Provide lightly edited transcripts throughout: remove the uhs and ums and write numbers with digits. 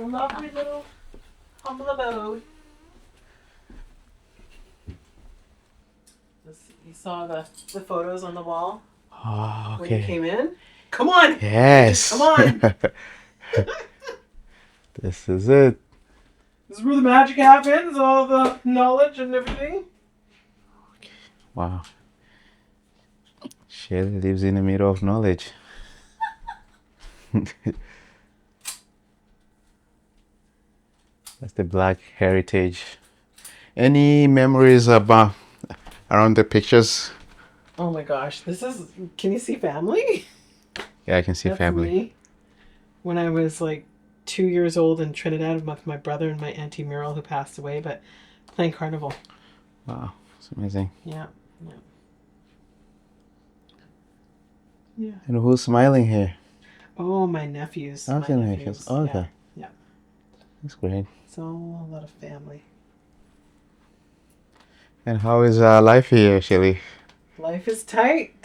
a lovely little humble abode. You saw the photos on the wall Oh, when you okay. came in? Come on! Yes. Come on! This is it. This is where the magic happens, all the knowledge and everything. Wow. Shelley lives in the middle of knowledge. That's the Black heritage. Any memories about around the pictures? Oh my gosh, can you see family? Yeah, I can see That's family. me. When I was like 2 years old in Trinidad with my brother and my auntie Muriel, who passed away, but playing carnival. Wow, it's amazing. Yeah. Yeah. And who's smiling here? Oh, my nephews. Oh, My okay, nephews. oh, okay. Yeah. That's great. So a lot of family. And how is life here, Shelley? Life is tight,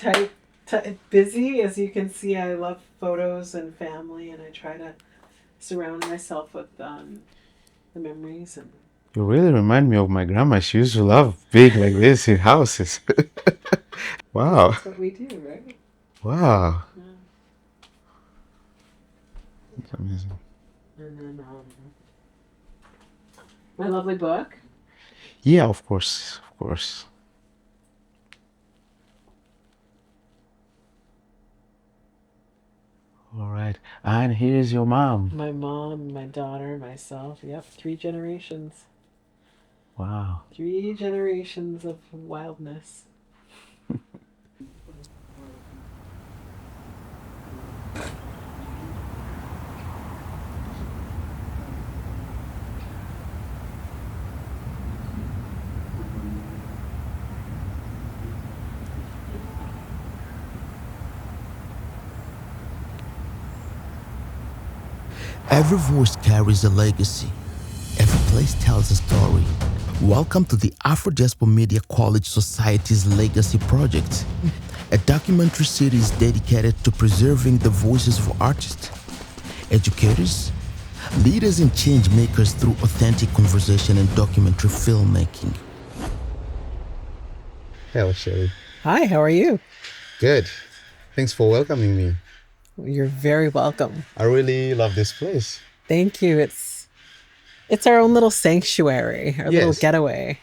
busy. As you can see, I love photos and family, and I try to surround myself with the memories. And You really remind me of my grandma. She used to love being like this in houses. Wow. That's what we do, right? Wow. Yeah. That's amazing. And then my lovely book. Yeah, of course. Of course. All right. And here's your mom. My mom, my daughter, myself. Yep, 3 generations. Wow. 3 generations of wildness. Every voice carries a legacy. Every place tells a story. Welcome to the Afrodiaspo Media College Society's Legacy Project, a documentary series dedicated to preserving the voices of artists, educators, leaders and change makers through authentic conversation and documentary filmmaking. Hello, Shelley. Hi, how are you? Good. Thanks for welcoming me. You're very welcome. I really love this place. Thank you. It's our own little sanctuary, our little Yes. getaway.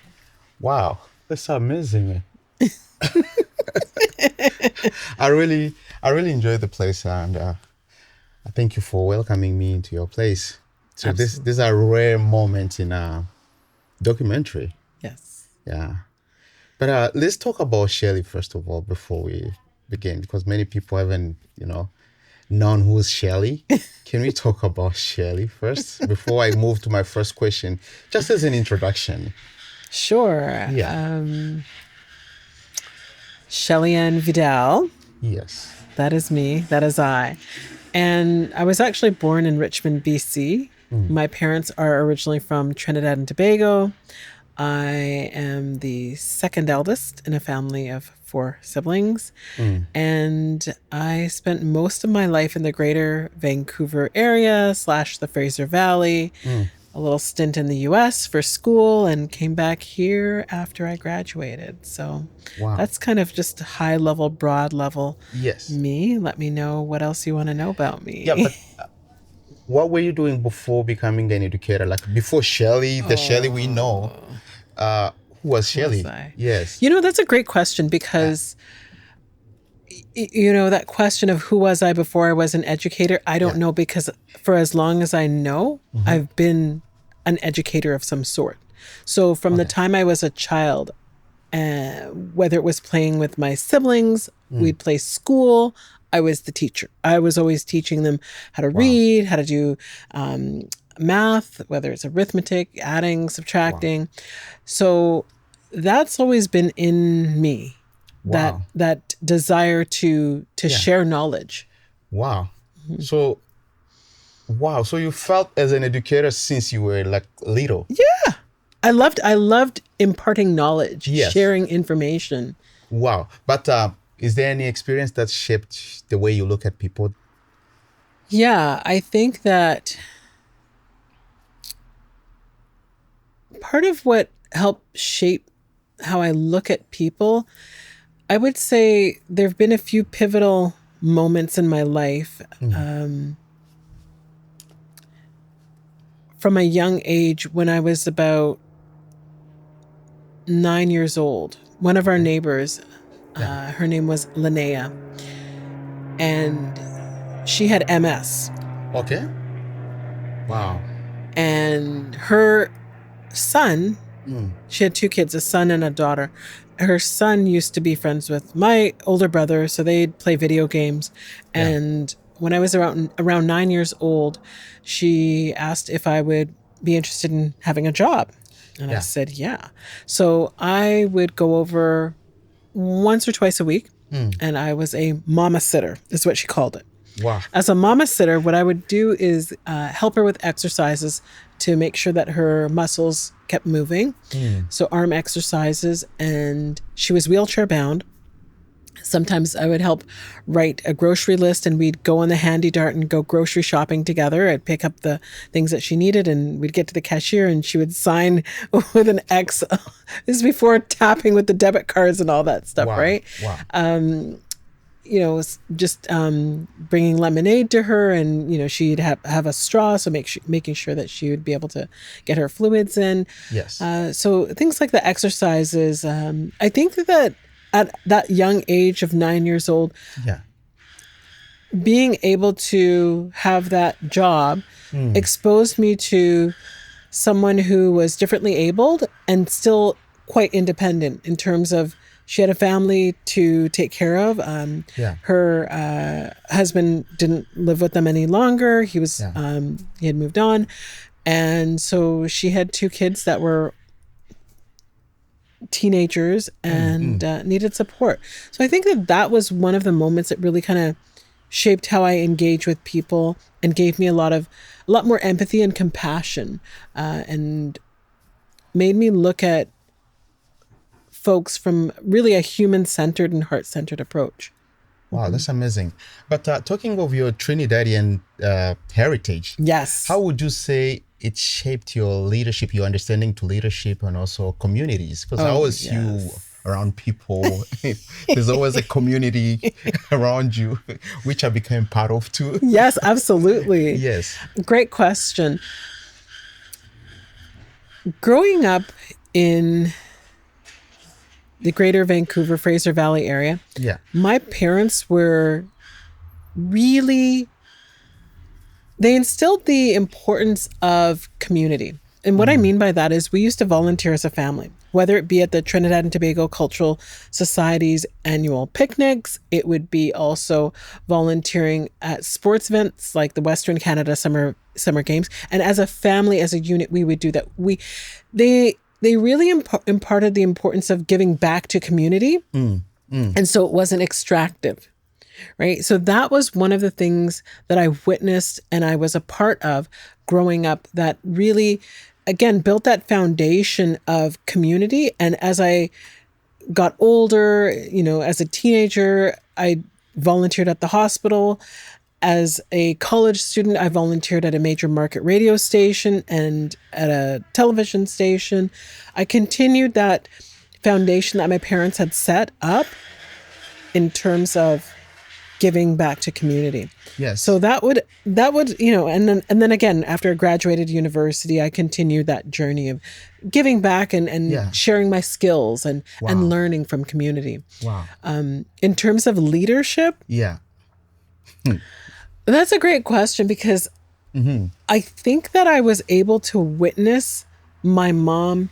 Wow, that's amazing. I really enjoy the place, and I thank you for welcoming me into your place. So this is a rare moment in a documentary. Yes. Yeah. But let's talk about Shelley first of all before we begin, because many people haven't, known who's Shelley. Can we talk about Shelley first before I move to my first question, just as an introduction? Sure. Yeah. Shelley-Anne Vidal. Yes. That is me. That is I. And I was actually born in Richmond, BC. My parents are originally from Trinidad and Tobago. I am the second eldest in a family of 4 siblings. And I spent most of my life in the greater Vancouver area / the Fraser Valley, a little stint in the US for school, and came back here after I graduated. So that's kind of just high level, broad level. Yes. Me. Let me know what else you want to know about me. Yeah, but what were you doing before becoming an educator? Like before Shelley, the Shelley we know, who was Shelley? Was I? Yes. That's a great question because, that question of who was I before I was an educator, I don't know, because for as long as I know, I've been an educator of some sort. So from the time I was a child, whether it was playing with my siblings, we'd play school, I was the teacher. I was always teaching them how to read, how to do math, whether it's arithmetic, adding, subtracting. So that's always been in me, that desire to share knowledge. Wow. So you felt as an educator since you were like little. Yeah. I loved imparting knowledge, sharing information. Wow. But is there any experience that shaped the way you look at people? Yeah, I think that part of what helped shape how I look at people, I would say there have been a few pivotal moments in my life. From a young age, when I was about 9 years old, one of our neighbors, her name was Linnea, and she had MS. Okay. Wow. And her son, she had 2 kids, a son and a daughter. Her son used to be friends with my older brother, so they'd play video games. And when I was around 9 years old, she asked if I would be interested in having a job. And I said, yeah. So I would go over once or twice a week, and I was a mama sitter, is what she called it. Wow. As a mama sitter, what I would do is help her with exercises to make sure that her muscles kept moving. So arm exercises, and she was wheelchair bound. Sometimes I would help write a grocery list, and we'd go on the handy dart and go grocery shopping together. I'd pick up the things that she needed, and we'd get to the cashier and she would sign with an X. This is before tapping with the debit cards and all that stuff, right? Wow. Just bringing lemonade to her, and she'd have a straw, so making sure that she would be able to get her fluids in. Yes. So things like the exercises. I think that at that young age of 9 years old, being able to have that job exposed me to someone who was differently abled and still quite independent in terms of she had a family to take care of. Her husband didn't live with them any longer. He was he had moved on, and so she had 2 kids that were teenagers and needed support. So I think that was one of the moments that really kind of shaped how I engage with people and gave me a lot more empathy and compassion, and made me look at folks from really a human-centered and heart-centered approach. Wow, that's amazing. But talking of your Trinidadian heritage, yes, how would you say it shaped your leadership, your understanding to leadership and also communities? Because I always see you around people. There's always a community around you, which I became part of too. Yes, absolutely. Yes. Great question. Growing up in the Greater Vancouver, Fraser Valley area, my parents were really, they instilled the importance of community. And what I mean by that is we used to volunteer as a family, whether it be at the Trinidad and Tobago Cultural Society's annual picnics. It would be also volunteering at sports events like the Western Canada Summer Games. And as a family, as a unit, we would do that. They really imparted the importance of giving back to community. And so it wasn't extractive, right? So that was one of the things that I witnessed and I was a part of growing up that really, again, built that foundation of community. And as I got older, as a teenager, I volunteered at the hospital. As a college student, I volunteered at a major market radio station and at a television station. I continued that foundation that my parents had set up in terms of giving back to community. Yes. So that would, and then again, after I graduated university, I continued that journey of giving back and sharing my skills and learning from community. Wow. In terms of leadership. Yeah. That's a great question because I think that I was able to witness my mom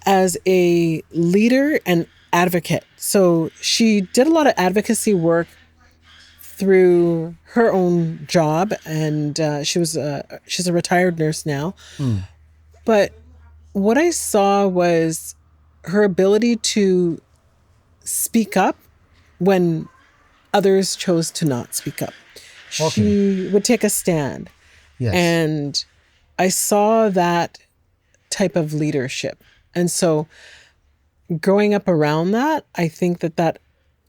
as a leader and advocate. So she did a lot of advocacy work through her own job, and she's a retired nurse now. But what I saw was her ability to speak up when others chose to not speak up. She would take a stand. Yes. And I saw that type of leadership. And so growing up around that, I think that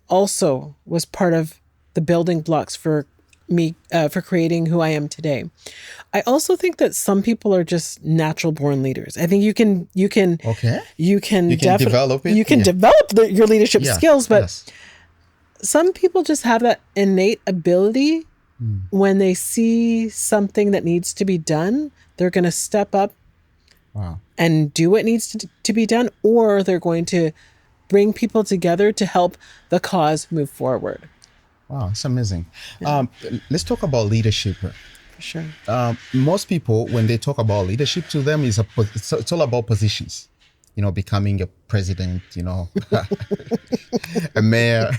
also was part of the building blocks for for creating who I am today. I also think that some people are just natural born leaders. I think you can Okay. develop it. You can Yeah. develop your leadership Yeah. skills, but Yes. some people just have that innate ability. When they see something that needs to be done, they're going to step up Wow. and do what needs to be done, or they're going to bring people together to help the cause move forward. Wow, it's amazing. Let's talk about leadership. For sure. Most people, when they talk about leadership, to them it's all about positions. You know, becoming a president. You know, a mayor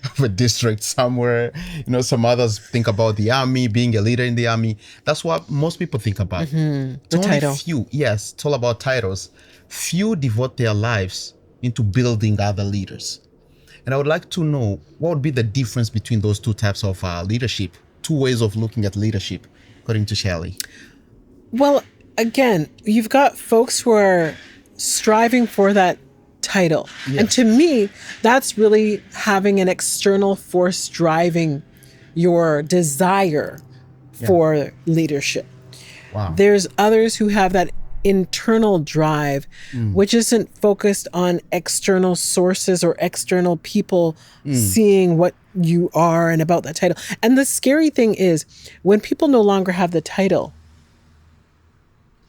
of a district somewhere. You know, some others think about the army, being a leader in the army. That's what most people think about. The Only title. few, yes, it's all about titles. Few devote their lives into building other leaders. And I would like to know what would be the difference between those two types of leadership, two ways of looking at leadership, according to Shelley. Well, again, you've got folks who are striving for that title. Yes. And to me, that's really having an external force driving your desire for leadership. Wow. There's others who have that internal drive, which isn't focused on external sources or external people seeing what you are and about that title. And the scary thing is, when people no longer have the title,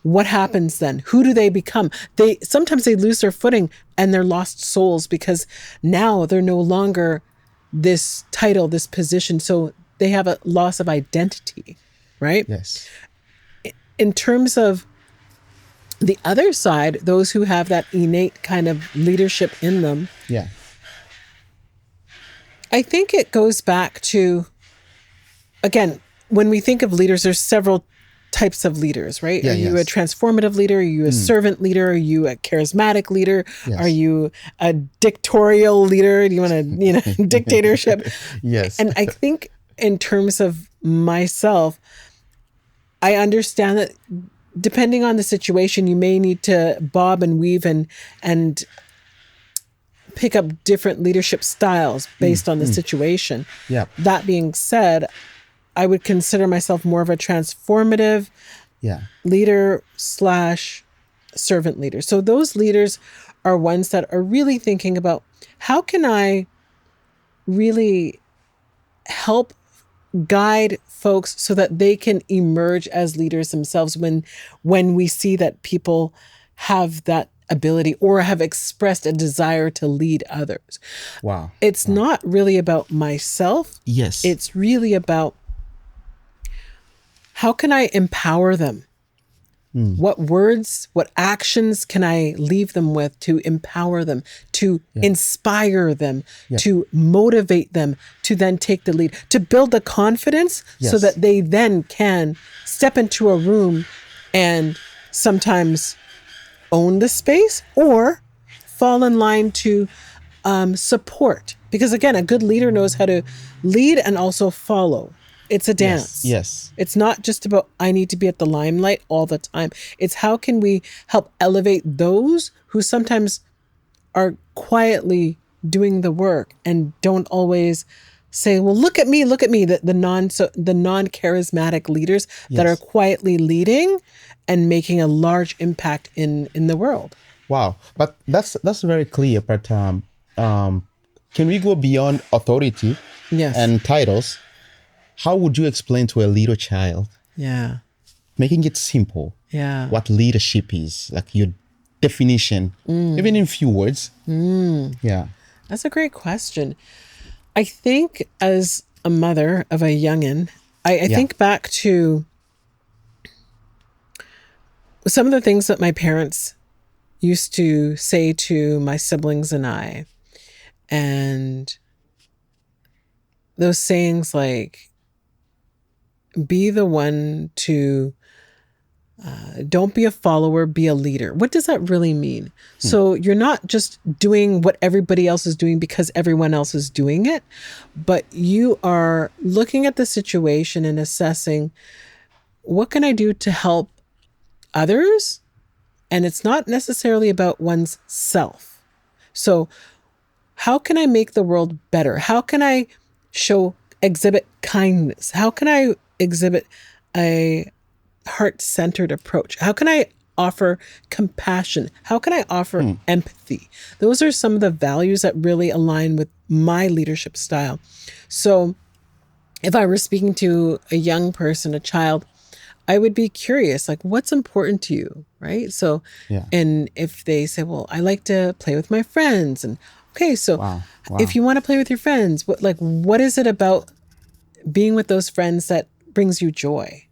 what happens then? Who do they become? Sometimes they lose their footing and they're lost souls, because now they're no longer this title, this position. So they have a loss of identity, right? Yes. In terms of the other side, those who have that innate kind of leadership in them, Yeah. I think it goes back to, again, when we think of leaders, there's several types of leaders, right? Yeah, Are you yes. a transformative leader? Are you a servant leader? Are you a charismatic leader? Yes. Are you a dictatorial leader? Do you want a dictatorship? Yes. And I think in terms of myself, I understand that depending on the situation, you may need to bob and weave and pick up different leadership styles based on the situation. Yeah. That being said, I would consider myself more of a transformative Yeah. leader / servant leader. So those leaders are ones that are really thinking about, how can I really help guide folks so that they can emerge as leaders themselves when we see that people have that ability or have expressed a desire to lead others. Wow. It's not really about myself. Yes. It's really about, how can I empower them? What words, what actions can I leave them with to empower them, to inspire them, to motivate them, to then take the lead, to build the confidence so Yes. that they then can step into a room and sometimes own the space or fall in line to support. Because again, a good leader knows how to lead and also follow. It's a dance. Yes. It's not just about, I need to be at the limelight all the time. It's how can we help elevate those who sometimes are quietly doing the work and don't always say, well, look at me. The non-charismatic leaders that are quietly leading and making a large impact in the world. Wow. But that's very clear. But can we go beyond authority Yes. and titles? How would you explain to a little child, Yeah. making it simple, Yeah. what leadership is, like your definition, even in few words? Yeah. That's a great question. I think as a mother of a youngin', I think back to some of the things that my parents used to say to my siblings and I. And those sayings like, be the one to, don't be a follower, be a leader. What does that really mean? So you're not just doing what everybody else is doing because everyone else is doing it, but you are looking at the situation and assessing, what can I do to help others? And it's not necessarily about one's self. So how can I make the world better? How can I show exhibit kindness? How can I exhibit a heart-centered approach? How can I offer compassion? How can I offer empathy? Those are some of the values that really align with my leadership style. So if I were speaking to a young person, a child, I would be curious, like, what's important to you, right? So, and if they say, well, I like to play with my friends, and okay, so if you want to play with your friends, what is it about being with those friends that brings you joy,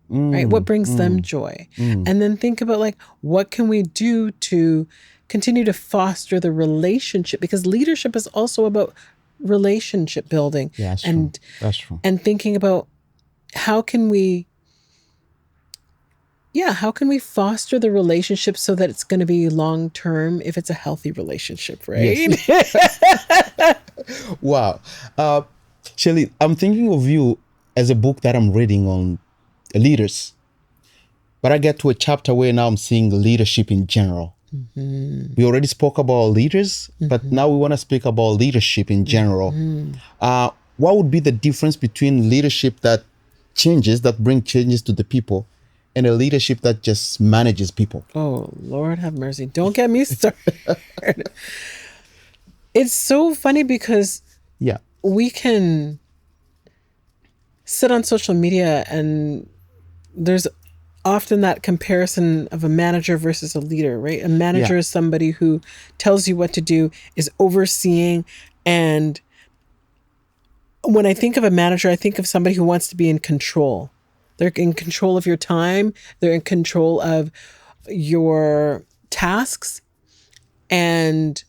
right? What brings them joy? And then think about, like, what can we do to continue to foster the relationship? Because leadership is also about relationship building. Yeah, that's and true. That's true. And thinking about how can we foster the relationship so that it's going to be long term, if it's a healthy relationship, right? Yes. Wow. Shelley, I'm thinking of you as a book that I'm reading on leaders. But I get to a chapter where now I'm seeing leadership in general. We already spoke about leaders, but now we want to speak about leadership in general. What would be the difference between leadership that bring changes to the people, and a leadership that just manages people? Oh, Lord have mercy. Don't get me started. It's so funny because we can sit on social media and there's often that comparison of a manager versus a leader, right? A manager is somebody who tells you what to do, is overseeing. And when I think of a manager, I think of somebody who wants to be in control. They're in control of your time. They're in control of your tasks. And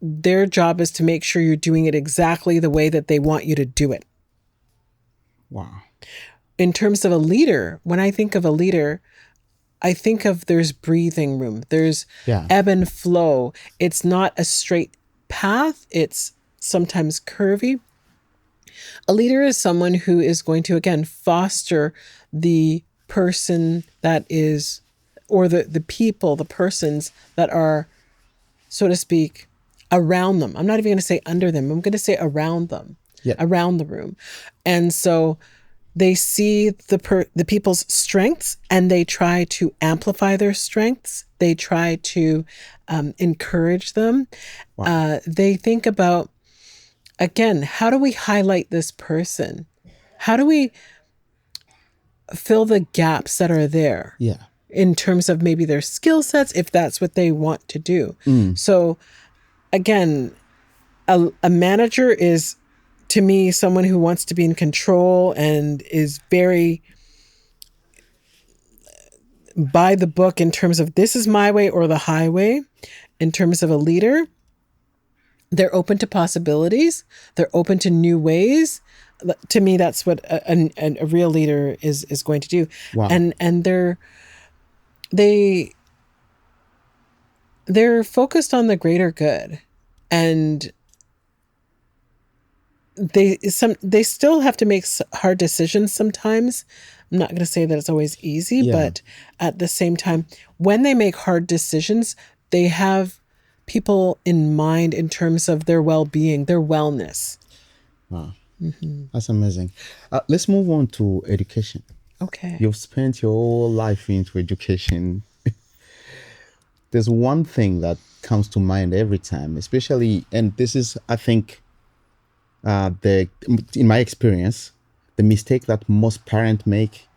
their job is to make sure you're doing it exactly the way that they want you to do it. Wow. In terms of a leader, when I think of a leader, I think of there's breathing room. There's ebb and flow. It's not a straight path. It's sometimes curvy. A leader is someone who is going to, again, foster the person that is, or the people, the persons that are, so to speak, around them. I'm not even going to say under them. I'm going to say around them, around the room. And so they see the people's strengths and they try to amplify their strengths. They try to encourage them. Wow. They think about, again, how do we highlight this person? How do we fill the gaps that are there? Yeah. In terms of maybe their skill sets, if that's what they want to do. So again, a manager is, to me, someone who wants to be in control and is very by the book in terms of this is my way or the highway. In terms of a leader, they're open to possibilities. They're open to new ways. To me, that's what a real leader is going to do. Wow. And they're focused on the greater good, and they still have to make hard decisions sometimes. I'm not going to say that it's always easy, but at the same time, when they make hard decisions, they have people in mind in terms of their well-being, their wellness. Wow. That's amazing. Let's move on to education. Okay. You've spent your whole life into education. There's one thing that comes to mind every time, especially, and this is, I think, in my experience, the mistake that most parents make,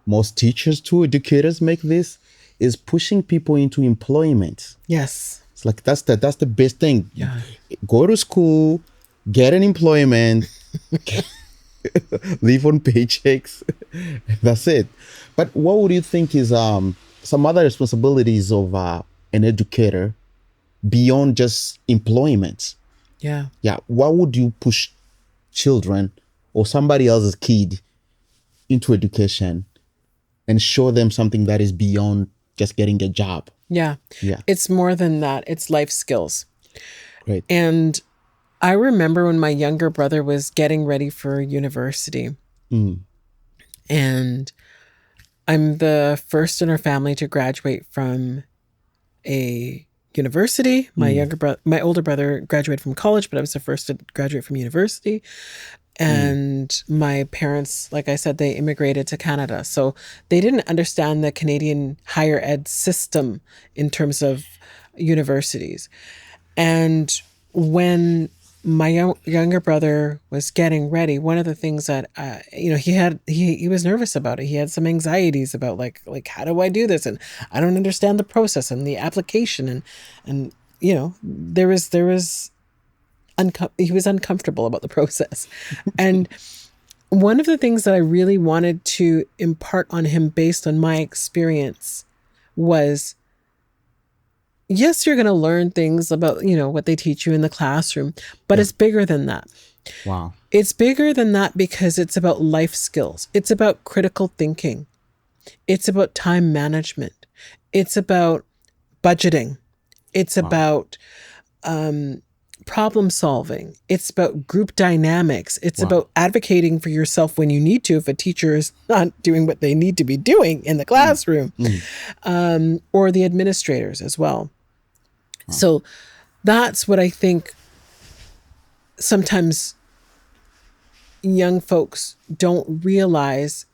most teachers too, educators make this, is pushing people into employment. Yes. It's like that's the best thing. Yeah. Go to school, get an employment, live on paychecks. That's it. But what would you think is some other responsibilities of an educator beyond just employment? Yeah. Yeah. Why would you push children or somebody else's kid into education and show them something that is beyond just getting a job? Yeah. Yeah. It's more than that. It's life skills. Great. And I remember when my younger brother was getting ready for university. And I'm the first in our family to graduate from a university. My older brother graduated from college, but I was the first to graduate from university. And my parents, like I said, they immigrated to Canada. So they didn't understand the Canadian higher ed system in terms of universities. And when my younger brother was getting ready, one of the things that he was nervous about it. He had some anxieties about like how do I do this, and I don't understand the process and the application, and there was he was uncomfortable about the process. And one of the things that I really wanted to impart on him based on my experience was, yes, you're going to learn things about, what they teach you in the classroom, but it's bigger than that. Wow. It's bigger than that because it's about life skills. It's about critical thinking. It's about time management. It's about budgeting. It's about problem solving. It's about group dynamics. It's about advocating for yourself when you need to, if a teacher is not doing what they need to be doing in the classroom, or the administrators as well. So that's what I think sometimes young folks don't realize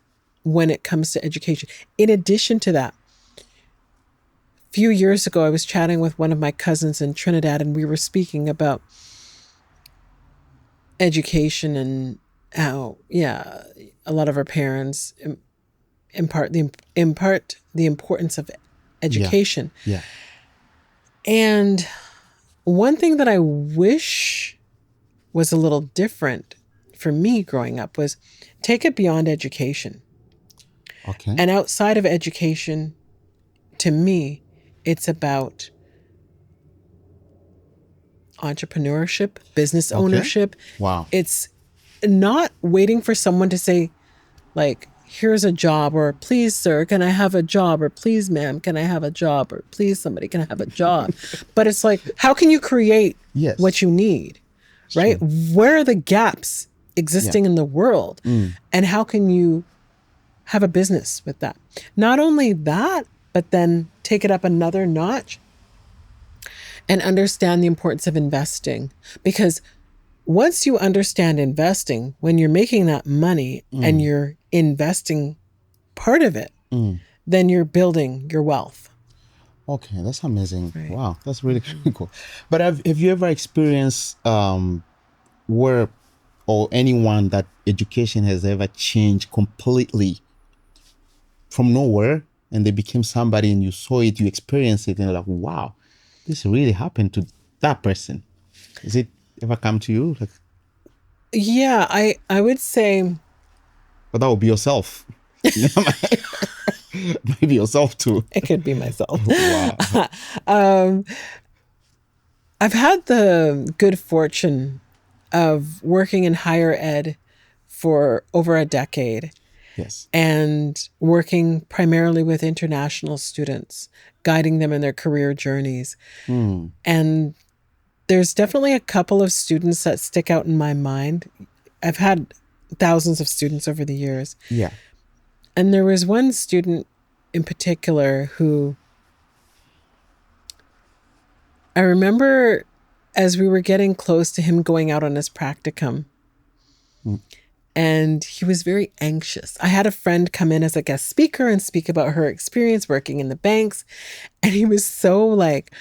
when it comes to education. In addition to that, a few years ago, I was chatting with one of my cousins in Trinidad, and we were speaking about education and how, a lot of our parents impart the importance of education. Yeah. And one thing that I wish was a little different for me growing up was take it beyond education. Okay. And outside of education, to me, it's about entrepreneurship, business ownership. Wow. It's not waiting for someone to say, like, here's a job, or please, sir, can I have a job? Or please, ma'am, can I have a job? Or please, somebody, can I have a job? But it's like, how can you create what you need, right? Sure. Where are the gaps existing in the world? And how can you have a business with that? Not only that, but then take it up another notch and understand the importance of investing. Because once you understand investing, when you're making that money and you're investing part of it, then you're building your wealth. Okay, that's amazing. Right. Wow, that's really cool. But have you ever experienced where or anyone that education has ever changed completely from nowhere, and they became somebody, and you saw it, you experienced it, and you're like, wow, this really happened to that person? Is it ever come to you? Like, yeah, I would say, but that would be yourself. Maybe yourself too. it could be myself. Wow. I've had the good fortune of working in higher ed for over a decade. Yes. And working primarily with international students, guiding them in their career journeys. And there's definitely a couple of students that stick out in my mind. I've had thousands of students over the years. Yeah. And there was one student in particular who I remember as we were getting close to him going out on his practicum. And he was very anxious. I had a friend come in as a guest speaker and speak about her experience working in the banks. And he was so like,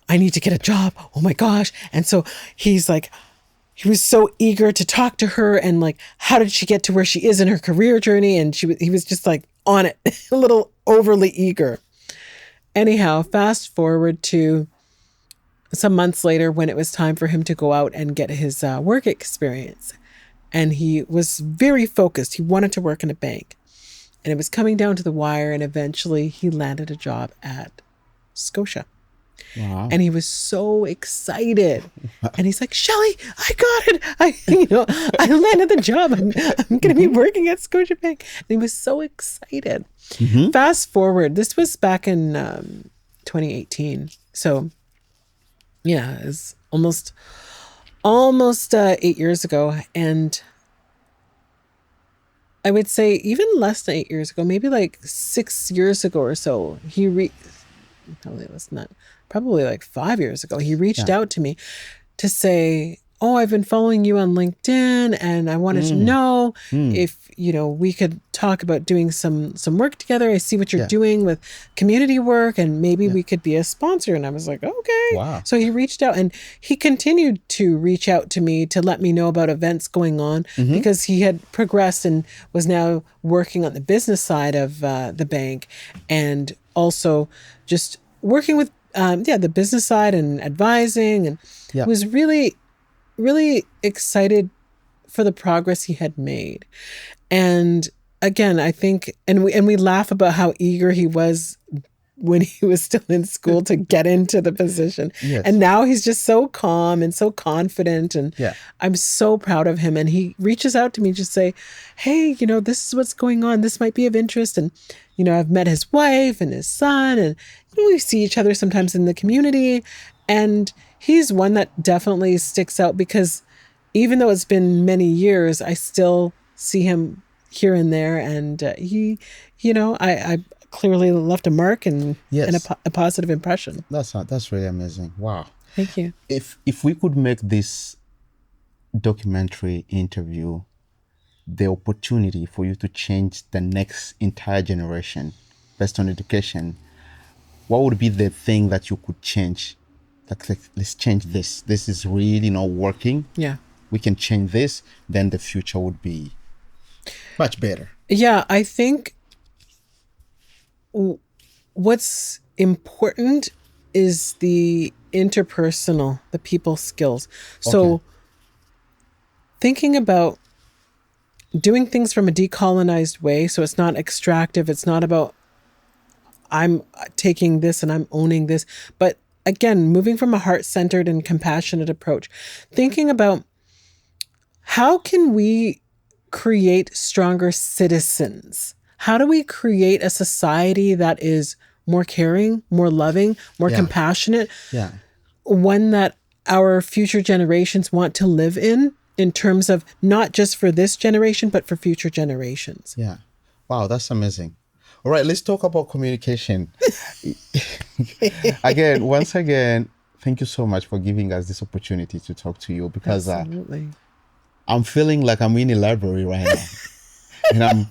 I need to get a job. Oh my gosh. And so he's like, he was so eager to talk to her and like, how did she get to where she is in her career journey? And he was just like on it, a little overly eager. Anyhow, fast forward to some months later when it was time for him to go out and get his work experience. And he was very focused. He wanted to work in a bank. And it was coming down to the wire. And eventually he landed a job at Scotia. Wow. And he was so excited. And he's like, Shelley, I got it. I landed the job. I'm going to be working at Scotia Bank. And he was so excited. Fast forward. This was back in 2018. So yeah, it's almost 8 years ago. And I would say even less than 8 years ago, maybe like 6 years ago or so, probably like 5 years ago, he reached out to me to say, oh, I've been following you on LinkedIn and I wanted to know if, we could talk about doing some work together. I see what you're doing with community work and maybe we could be a sponsor. And I was like, okay. Wow. So he reached out and he continued to reach out to me to let me know about events going on because he had progressed and was now working on the business side of the bank and also just working with the business side and advising, and was really, really excited for the progress he had made. And again, I think, and we laugh about how eager he was when he was still in school to get into the position. Yes. And now he's just so calm and so confident. And I'm so proud of him. And he reaches out to me just say, hey, this is what's going on. This might be of interest. And, I've met his wife and his son, and we see each other sometimes in the community. And he's one that definitely sticks out because even though it's been many years, I still see him here and there. And he, I clearly left a mark and a positive impression. That's really amazing. Wow. Thank you. If we could make this documentary interview the opportunity for you to change the next entire generation based on education, what would be the thing that you could change? Like, let's change this. This is really not working. Yeah. We can change this, then the future would be much better. Yeah, I think what's important is the interpersonal, the people skills. So thinking about doing things from a decolonized way, so it's not extractive, it's not about I'm taking this and I'm owning this, but again, moving from a heart-centered and compassionate approach, thinking about how can we create stronger citizens? How do we create a society that is more caring, more loving, more compassionate? Yeah. One that our future generations want to live in terms of not just for this generation, but for future generations. Yeah. Wow, that's amazing. All right, let's talk about communication. Once again, thank you so much for giving us this opportunity to talk to you because I'm feeling like I'm in a library right now. And I'm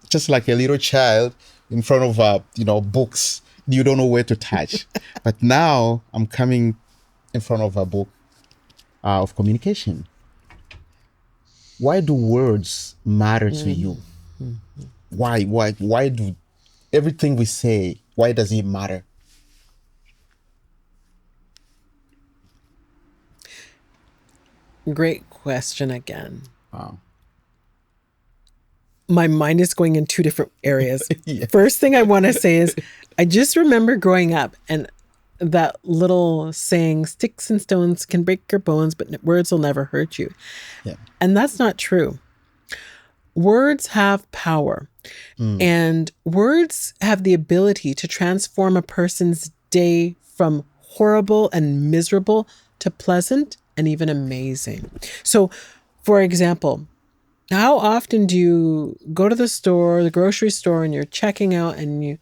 just like a little child in front of, books. You don't know where to touch. But now I'm coming in front of a book of communication. Why do words matter to you? Why do everything we say, why does it matter? Great question again. Wow. My mind is going in two different areas. First thing I want to say is I just remember growing up and that little saying, sticks and stones can break your bones, but words will never hurt you. Yeah. And that's not true. Words have power. And words have the ability to transform a person's day from horrible and miserable to pleasant and even amazing. So, for example, how often do you go to the store, the grocery store, and you're checking out and you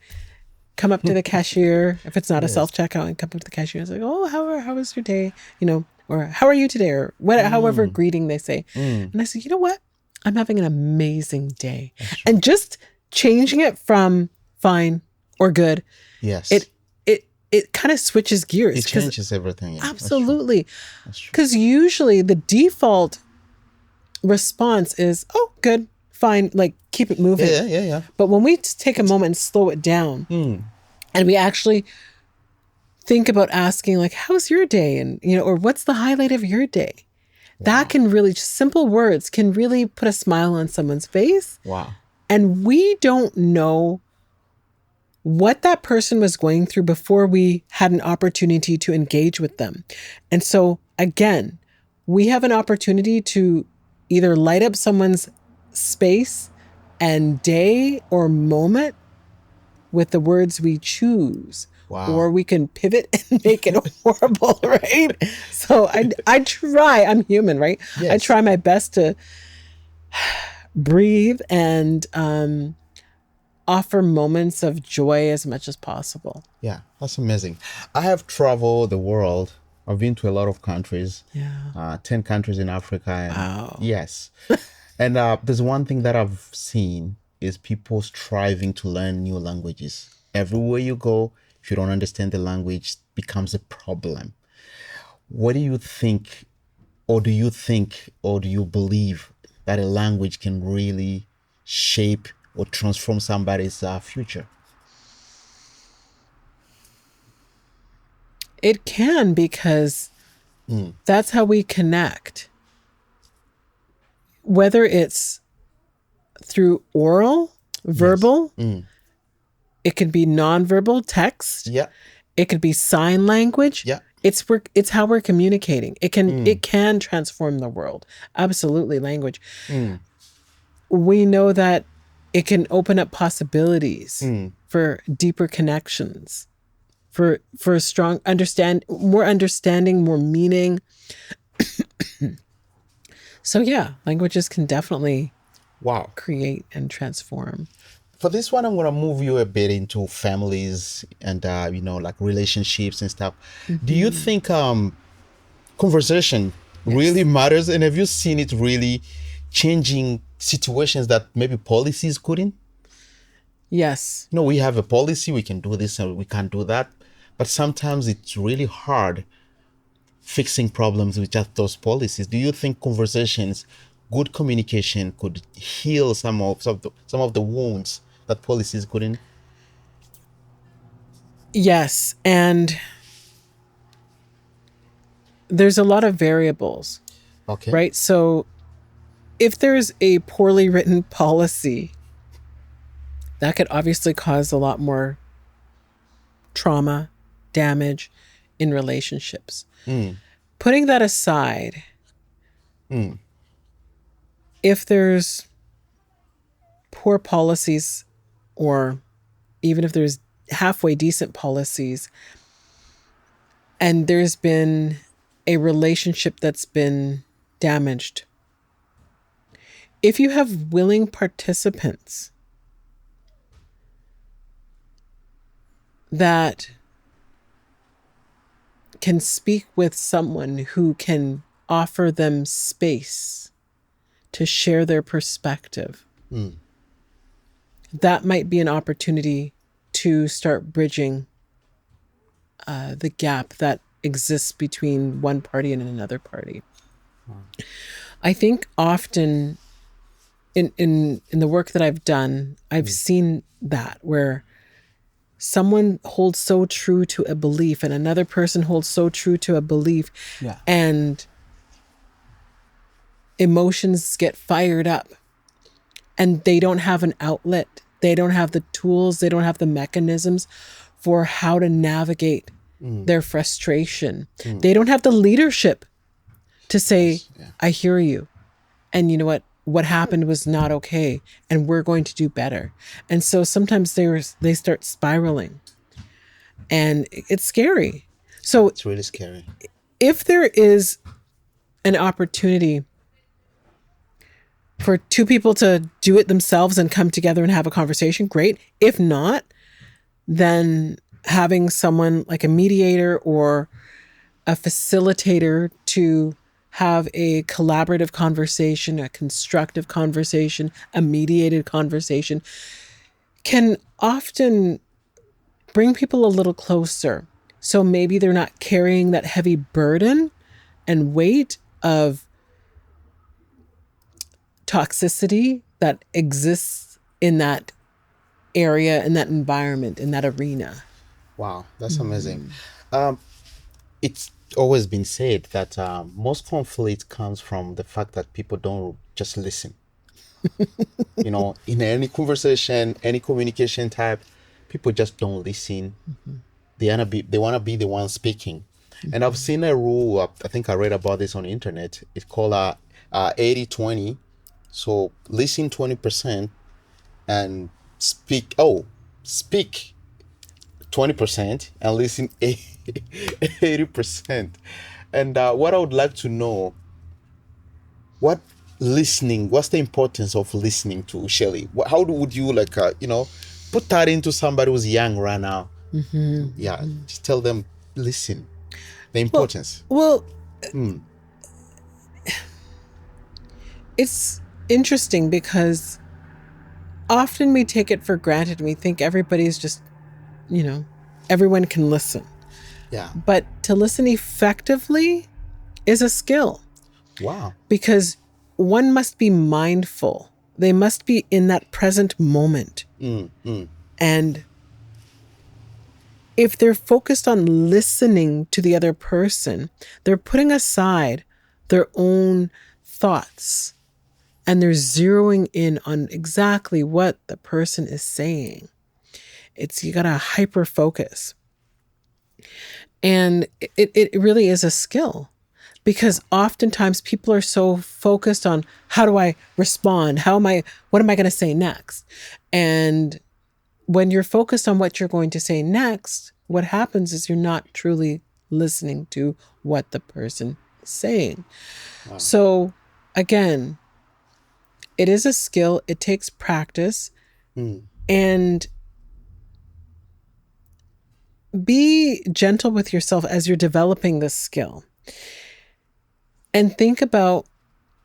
come up to the cashier, if it's not a self-checkout, and come up to the cashier and it's like, oh, how was your day? Or how are you today? Or however greeting they say. And I say, you know what? I'm having an amazing day. And just changing it from fine or good. Yes. It kind of switches gears. It changes everything. Yeah. Absolutely. Because usually the default response is, oh, good, fine, like keep it moving. Yeah. But when we take a moment and slow it down and we actually think about asking like, how's your day? And, or what's the highlight of your day? Wow. That can really, just simple words can really put a smile on someone's face. Wow. And we don't know what that person was going through before we had an opportunity to engage with them. And so again, we have an opportunity to either light up someone's space and day or moment with the words we choose. Wow. Or we can pivot and make it horrible, right? So I try, I'm human, right? Yes. I try my best to breathe and offer moments of joy as much as possible. Yeah, that's amazing. I have traveled the world I've been to a lot of countries. Yeah. 10 countries in Africa. And Wow. yes. And there's one thing that I've seen is people striving to learn new languages. Everywhere you go, if you don't understand the language, it becomes a problem. What do you think, or do you believe that a language can really shape or transform somebody's future? It can, because that's how we connect. Whether it's through oral, verbal, it could be nonverbal text. Yeah. It could be sign language. Yeah. It's how we're communicating. It can transform the world. Absolutely, language. We know that it can open up possibilities for deeper connections, for strong more understanding, more meaning. So yeah, languages can definitely create and transform. For this one, I'm going to move you a bit into families and, like relationships and stuff. Do you think conversation really matters? And have you seen it really changing situations that maybe policies couldn't? Yes. We have a policy, we can do this and we can't do that. But sometimes it's really hard fixing problems with just those policies. Do you think conversations, good communication could heal some of the wounds that policies couldn't? Yes, and there's a lot of variables. Okay. Right? So if there's a poorly written policy, that could obviously cause a lot more trauma, damage in relationships. Putting that aside, if there's poor policies, or even if there's halfway decent policies, and there's been a relationship that's been damaged, if you have willing participants that can speak with someone who can offer them space to share their perspective, that might be an opportunity to start bridging the gap that exists between one party and another party. I think often in the work that I've done, I've seen that where someone holds so true to a belief and another person holds so true to a belief, and emotions get fired up and they don't have an outlet. They don't have the tools. They don't have the mechanisms for how to navigate their frustration. They don't have the leadership to say, I hear you. And you know what happened was not okay, and we're going to do better. And so sometimes they start spiraling, and it's scary. So It's really scary. if there is an opportunity for two people to do it themselves and come together and have a conversation, great. If not, then having someone like a mediator or a facilitator to have a collaborative conversation, a constructive conversation, a mediated conversation can often bring people a little closer. So maybe they're not carrying that heavy burden and weight of toxicity that exists in that area, in that environment, in that arena. Wow, that's amazing. It's always been said that most conflict comes from the fact that people don't just listen. In any conversation, any communication type, people just don't listen. They want to be the one speaking. And I've seen a rule, I think I read about this on the internet. It's called 80-20. So listen 20% and speak 20% and listen 80%. And what I would like to know, what's the importance of listening to Shelley? How would you put that into somebody who's young right now? Yeah, just tell them, listen. The importance. Well, it's interesting because often we take it for granted. We think everybody's just, everyone can listen. Yeah. But to listen effectively is a skill. Wow. Because one must be mindful. They must be in that present moment. And if they're focused on listening to the other person, they're putting aside their own thoughts and they're zeroing in on exactly what the person is saying. You got to hyper focus. And it really is a skill, because oftentimes people are so focused on, how do I respond? What am I going to say next? And when you're focused on what you're going to say next, what happens is you're not truly listening to what the person is saying. Wow. So again, it is a skill. It takes practice. And be gentle with yourself as you're developing this skill. And think about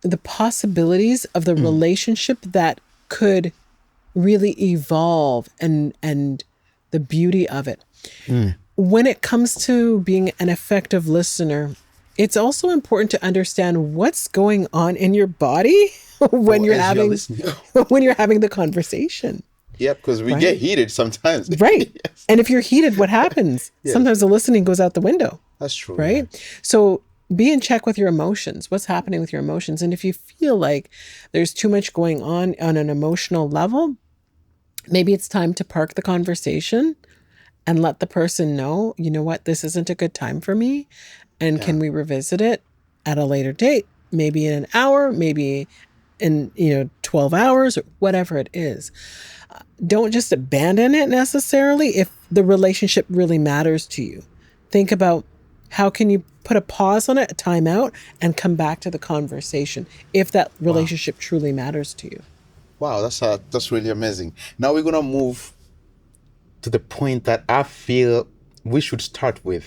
the possibilities of the relationship that could really evolve and the beauty of it. When it comes to being an effective listener, it's also important to understand what's going on in your body when you're having the conversation. Yeah, because we get heated sometimes. Right. Yes. And if you're heated, what happens? Yes. Sometimes the listening goes out the window. That's true. Right? Yeah. So be in check with your emotions. What's happening with your emotions? And if you feel like there's too much going on an emotional level, maybe it's time to park the conversation and let the person know, you know what, this isn't a good time for me. And can we revisit it at a later date? Maybe in an hour, maybe in 12 hours, or whatever it is. Don't just abandon it necessarily if the relationship really matters to you. Think about how can you put a pause on it, a time out, and come back to the conversation if that relationship truly matters to you. Wow, that's really amazing. Now we're gonna move to the point that I feel we should start with,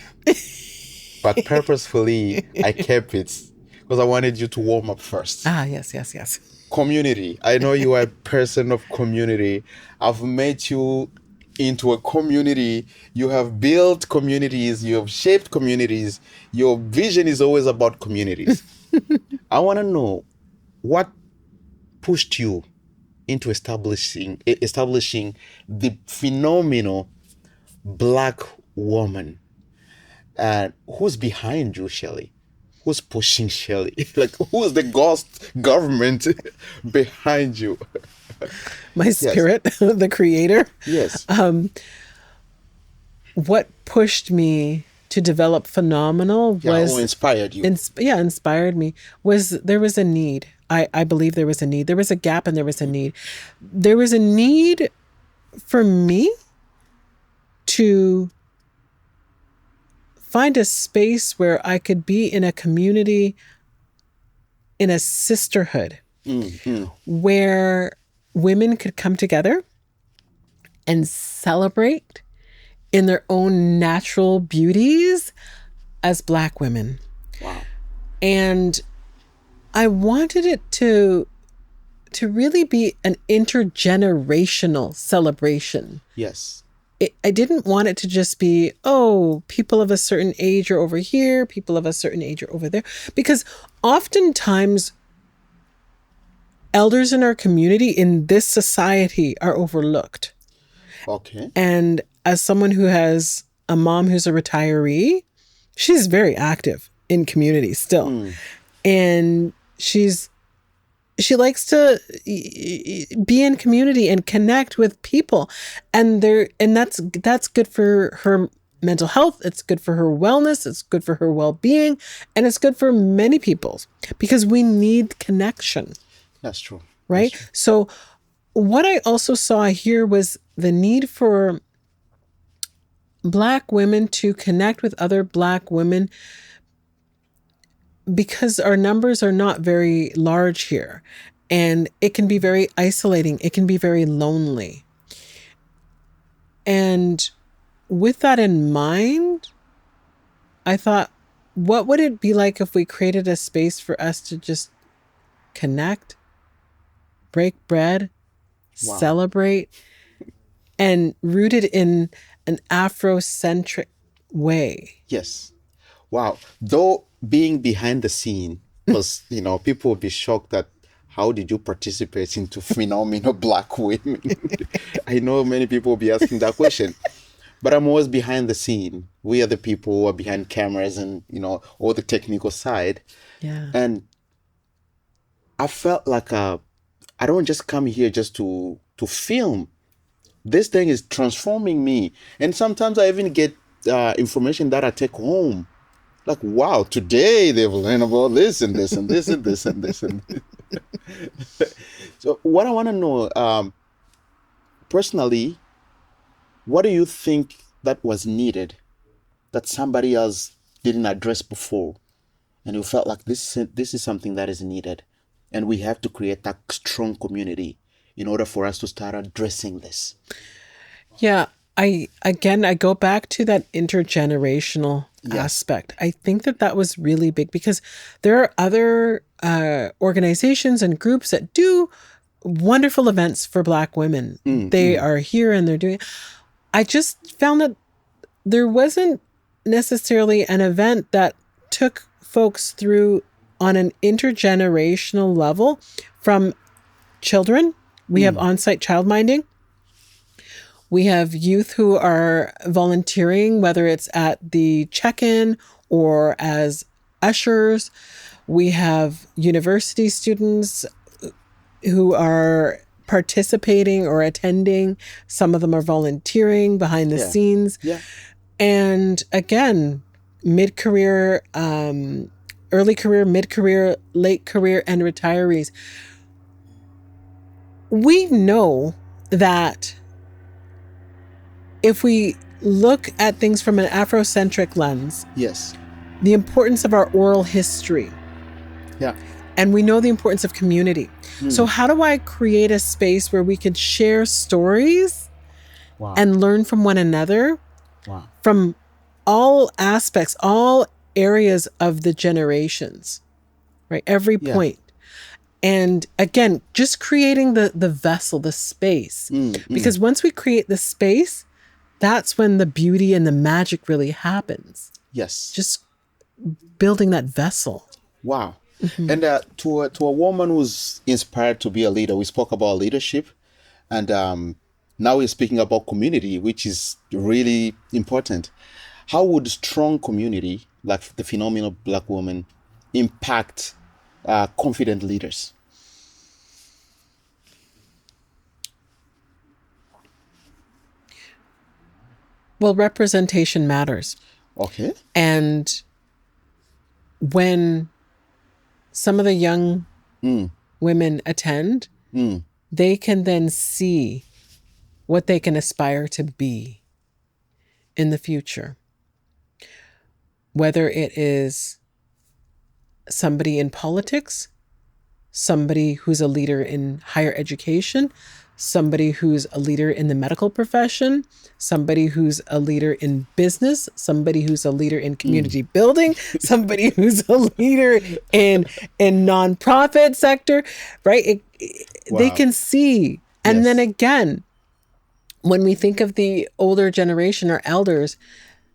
but purposefully I kept it because I wanted you to warm up first. Yes. Community. I know you are a person of community. I've met you into a community. You have built communities. You have shaped communities. Your vision is always about communities. I want to know what pushed you into establishing the phenomenal Black woman. And who's behind you, Shelley? Who's pushing Shelley? Like, who's the ghost government behind you? My spirit, the creator. Yes. What pushed me to develop phenomenal was... who inspired you? Inspired me was there was a need. I believe there was a need. There was a gap and there was a need. There was a need for me to find a space where I could be in a community, in a sisterhood, where women could come together and celebrate in their own natural beauties as Black women. Wow. And I wanted it to really be an intergenerational celebration. Yes. I didn't want it to just be, people of a certain age are over here, people of a certain age are over there. Because oftentimes, elders in our community, in this society, are overlooked. Okay. And as someone who has a mom who's a retiree, she's very active in community still. And she likes to be in community and connect with people, and that's good for her mental health. It's good for her wellness. It's good for her well-being, and it's good for many people because we need connection. That's true. Right? That's true. So what I also saw here was the need for Black women to connect with other Black women, because our numbers are not very large here, and it can be very isolating. It can be very lonely. And with that in mind, I thought, what would it be like if we created a space for us to just connect, break bread, celebrate, and rooted in an Afrocentric way? Yes. Wow. Though being behind the scene, because, people would be shocked that how did you participate into phenomenal Black women? I know many people will be asking that question. But I'm always behind the scene. We are the people who are behind cameras and, all the technical side. Yeah. And I felt like I don't just come here just to film. This thing is transforming me. And sometimes I even get information that I take home. Like, wow, today they've learned about this and this and this and this and this. And so what I want to know, personally, what do you think that was needed that somebody else didn't address before? And you felt like this is something that is needed. And we have to create that strong community in order for us to start addressing this. Yeah. I go back to that intergenerational aspect. I think that was really big because there are other organizations and groups that do wonderful events for Black women. They are here and they're doing. I just found that there wasn't necessarily an event that took folks through on an intergenerational level from children. We have on-site childminding. We have youth who are volunteering, whether it's at the check-in or as ushers. We have university students who are participating or attending. Some of them are volunteering behind the scenes. Yeah. And again, mid-career, early career, mid-career, late career, and retirees. We know that if we look at things from an Afrocentric lens, Yes. the importance of our oral history, Yeah. and we know the importance of community. So how do I create a space where we could share stories and learn from one another from all aspects, all areas of the generations, right? Every point. And again, just creating the vessel, the space. Because once we create the space, that's when the beauty and the magic really happens. Yes. Just building that vessel. Wow. And to a woman who's inspired to be a leader, we spoke about leadership, and now we're speaking about community, which is really important. How would strong community, like the phenomenal Black woman, impact confident leaders? Well, representation matters. Okay. And when some of the young women attend, they can then see what they can aspire to be in the future. Whether it is somebody in politics, somebody who's a leader in higher education, somebody who's a leader in the medical profession, somebody who's a leader in business, somebody who's a leader in community building, somebody who's a leader in nonprofit sector, right? They can see. And then again, when we think of the older generation or elders,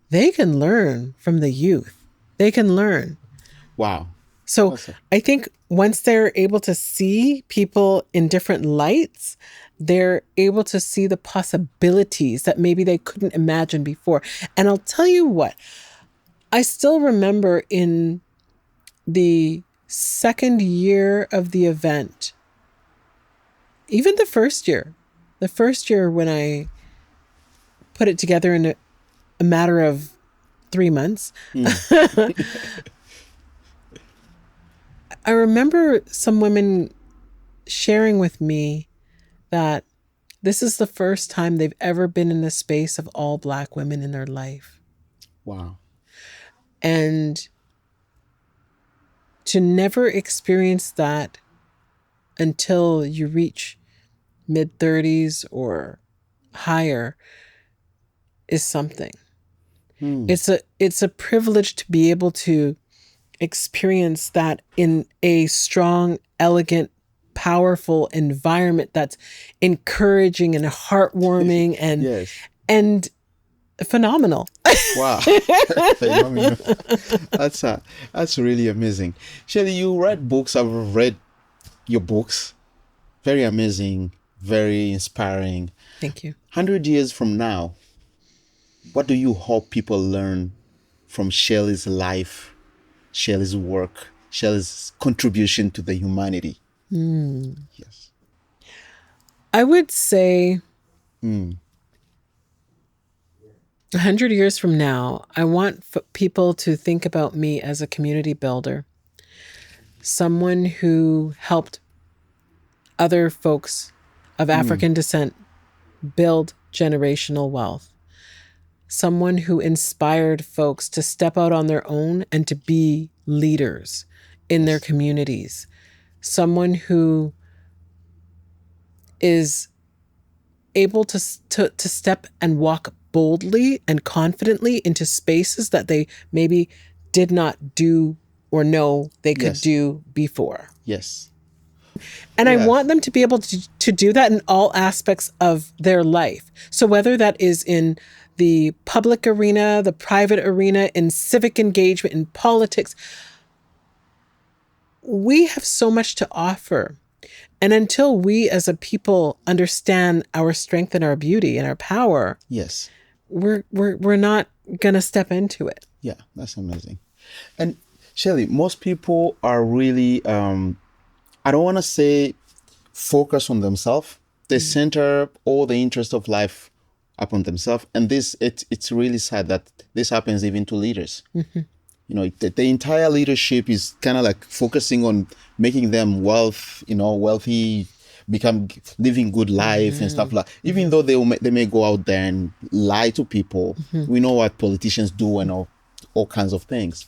they can learn from the youth. They can learn. Wow. So awesome. I think once they're able to see people in different lights, they're able to see the possibilities that maybe they couldn't imagine before. And I'll tell you what, I still remember in the second year of the event, even the first year when I put it together in a matter of 3 months, I remember some women sharing with me that this is the first time they've ever been in the space of all Black women in their life. Wow. And to never experience that until you reach mid-30s or higher is something. It's a privilege to be able to experience that in a strong, elegant, powerful environment that's encouraging and heartwarming and Yes. and phenomenal. Wow. Phenomenal. That's really amazing. Shelley, you write books. I've read your books. Very amazing, very inspiring. Thank you. 100 years from now, what do you hope people learn from Shelley's life, Shelley's work, Shelley's contribution to the humanity? Yes. I would say 100 years from now, I want people to think about me as a community builder, someone who helped other folks of African descent build generational wealth, someone who inspired folks to step out on their own and to be leaders in their communities, someone who is able to step and walk boldly and confidently into spaces that they maybe did not do or know they could do before. Yes. And I want them to be able to do that in all aspects of their life. So whether that is in the public arena, the private arena, in civic engagement, in politics, we have so much to offer. And until we as a people understand our strength and our beauty and our power, yes, we're not gonna step into it. Yeah, that's amazing. And Shelley, most people are really I don't want to say focus on themselves. They center all the interest of life upon themselves, and it's really sad that this happens even to leaders. You know, the entire leadership is kind of like focusing on making them wealthy, living good life and stuff like. Even though they may go out there and lie to people, we know what politicians do and all kinds of things.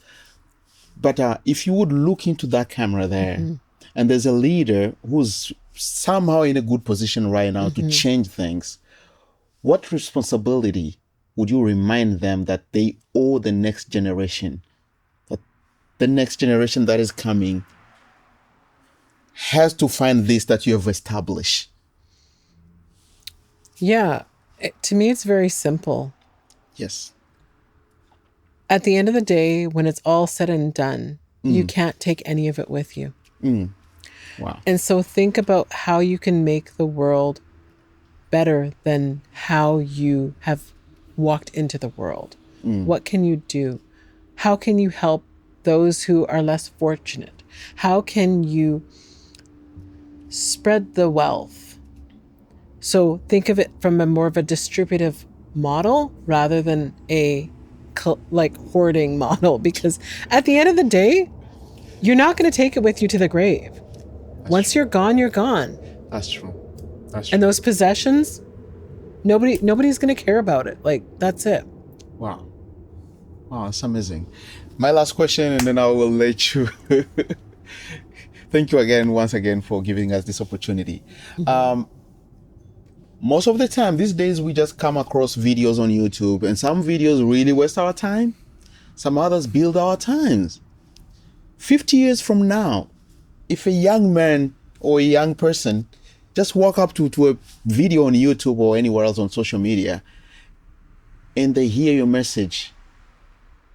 But if you would look into that camera there, and there's a leader who's somehow in a good position right now to change things, what responsibility would you remind them that they owe the next generation? That the next generation that is coming has to find this that you have established. Yeah, to me, it's very simple. Yes. At the end of the day, when it's all said and done, you can't take any of it with you. Wow. And so think about how you can make the world better than how you have walked into the world. What can you do? How can you help those who are less fortunate? How can you spread the wealth? So think of it from a more of a distributive model rather than a hoarding model, because at the end of the day, you're not going to take it with you to the grave. Once you're gone, you're gone. That's true. And those possessions, nobody's going to care about it. Like, that's it. Wow, that's amazing. My last question, and then I will let you. Thank you once again for giving us this opportunity. Most of the time these days, we just come across videos on YouTube, and some videos really waste our time. Some others build our times. 50 years from now, if a young man or a young person just walk up to a video on YouTube or anywhere else on social media, and they hear your message,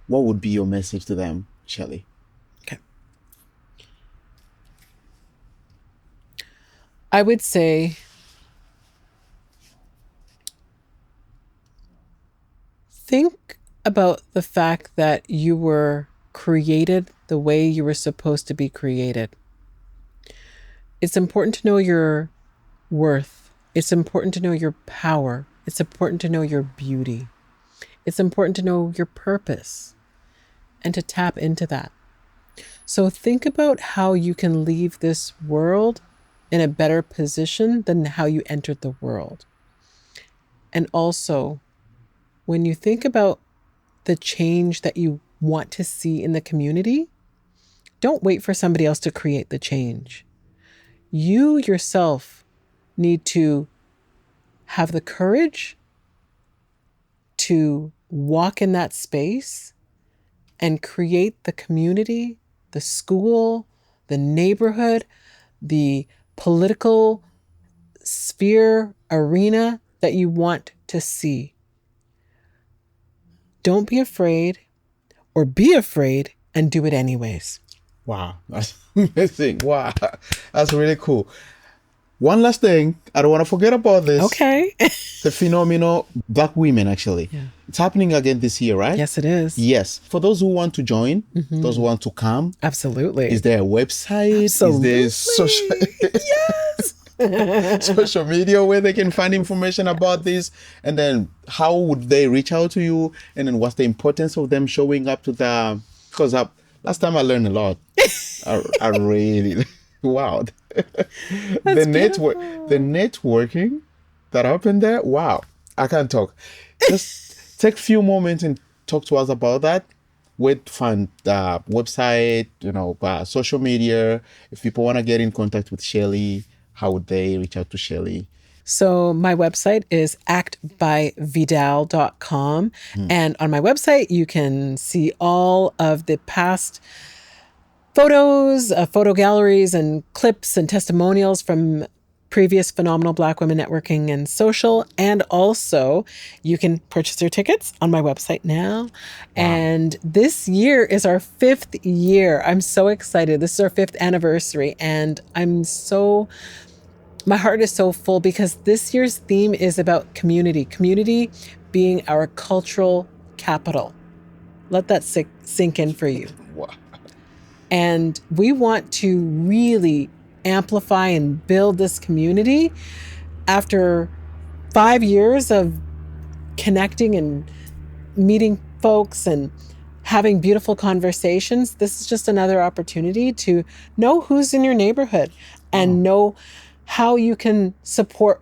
what would be your message to them, Shelley? Okay. I would say think about the fact that you were created the way you were supposed to be created. It's important to know your worth. It's important to know your power. It's important to know your beauty. It's important to know your purpose and to tap into that. So think about how you can leave this world in a better position than how you entered the world. And also, when you think about the change that you want to see in the community, don't wait for somebody else to create the change. You yourself need to have the courage to walk in that space and create the community, the school, the neighborhood, the political sphere, arena that you want to see. Don't be afraid, or be afraid and do it anyways. Wow, that's amazing. Wow, that's really cool. One last thing, I don't want to forget about this. Okay. The phenomenal Black women, actually. Yeah. It's happening again this year, right? Yes, it is. Yes. For those who want to join, those who want to come, Absolutely. is there a website? Absolutely. Is there social media where they can find information about this? And then how would they reach out to you? And then what's the importance of them showing up to the... Because last time I learned a lot. I really... Wow. The networking that happened there, wow. I can't talk. Just take a few moments and talk to us about that. Where to find the website, social media. If people want to get in contact with Shelley, how would they reach out to Shelley? So my website is actbyvidal.com. And on my website, you can see all of the past photos, photo galleries and clips and testimonials from previous phenomenal Black women networking and social. And also you can purchase your tickets on my website now. Wow. And this year is our 5th year. I'm so excited. This is our 5th anniversary. And my heart is so full because this year's theme is about community being our cultural capital. Let that sink in for you. Wow. And we want to really amplify and build this community. After 5 years of connecting and meeting folks and having beautiful conversations, this is just another opportunity to know who's in your neighborhood and know how we can support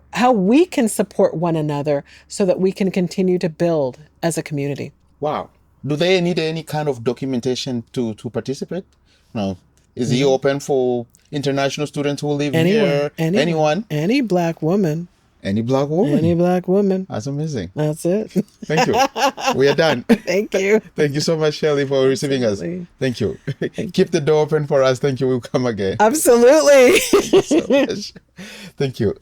one another so that we can continue to build as a community. Wow. Do they need any kind of documentation to participate? No. Is he open for international students who live here? Anyone? Any Black woman. Any Black woman? Any Black woman. That's amazing. That's it. Thank you. We are done. Thank you. Thank you so much, Shelley, for receiving us. Thank you. Keep the door open for us. Thank you. We'll come again. Absolutely. Thank you so much. Thank you.